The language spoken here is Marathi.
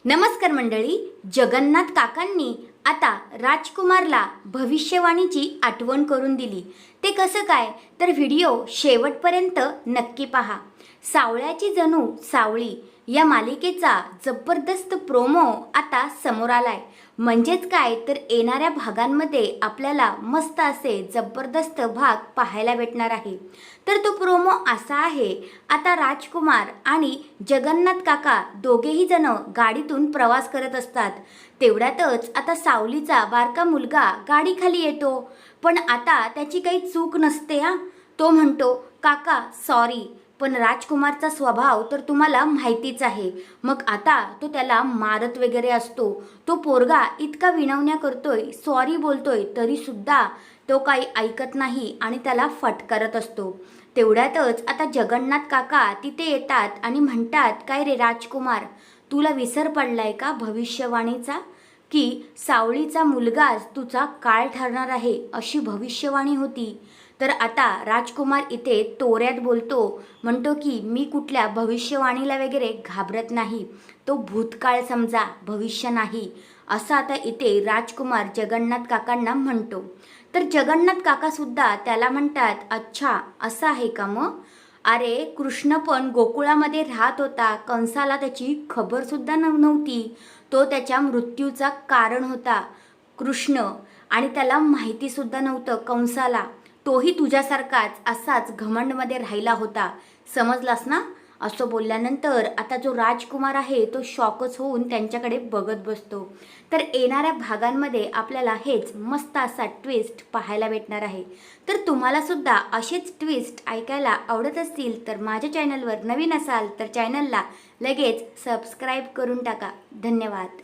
नमस्कार मंडळी, जगन्नाथ काकांनी आता राजकुमारला भविष्यवाणीची आठवण करून दिली। ते कसं काय तर व्हिडिओ शेवटपर्यंत नक्की पहा। सावळ्याची जणू सावळी या मालिकेचा जबरदस्त प्रोमो आता समोर आलाय। म्हणजेच काय तर येणाऱ्या भागांमध्ये आपल्याला मस्त असे जबरदस्त भाग पाहायला भेटणार आहे। तर तो प्रोमो असा आहे, आता राजकुमार आणि जगन्नाथ काका दोघेही जण गाडीतून प्रवास करत असतात। तेवढ्यातच आता सावलीचा बारका मुलगा गाडी खाली येतो, पण आता त्याची काही चूक नसते हा। तो म्हणतो, काका सॉरी, पण राजकुमारचा स्वभाव तर तुम्हाला माहितीच आहे। मग आता तो त्याला मारत वगैरे असतो। तो पोरगा इतका विनवण्या करतोय, सॉरी बोलतोय, तरी सुद्धा तो काही ऐकत नाही आणि त्याला फटकारत असतो। तेवढ्यातच आता जगन्नाथ काका तिथे येतात आणि म्हणतात, काय रे राजकुमार, तुला विसर पडलाय का भविष्यवाणीचा, की सावळीचा मुलगाच तुझा काळ ठरणार आहे अशी भविष्यवाणी होती। तर आता राजकुमार इथे तोऱ्यात बोलतो, म्हणतो की मी कुठल्या भविष्यवाणीला वगैरे घाबरत नाही, तो भूतकाळ समजा, भविष्य नाही, असं आता इथे राजकुमार जगन्नाथ काकांना म्हणतो। तर जगन्नाथ काका सुद्धा त्याला म्हणतात, अच्छा असं आहे का मग? अरे कृष्ण पण गोकुळामध्ये राहत होता, कंसाला त्याची खबर सुद्धा नव्हती, तो त्याच्या मृत्यूचा कारण होता कृष्ण, आणि त्याला माहिती सुद्धा नव्हतं कंसाला, तोही तुझ्यासारखाच असाच घमंडमध्ये राहिला होता, समजलास ना? असं बोलल्यानंतर आता जो राजकुमार आहे तो शॉकच होऊन त्यांच्याकडे बघत बसतो। तर येणाऱ्या भागांमध्ये आपल्याला हेच मस्त असा ट्विस्ट पाहायला भेटणार आहे। तर तुम्हाला सुद्धा असेच ट्विस्ट ऐकायला आवडत असतील तर माझ्या चॅनलवर नवीन असाल तर चॅनलला लगेच सबस्क्राईब करून टाका। धन्यवाद।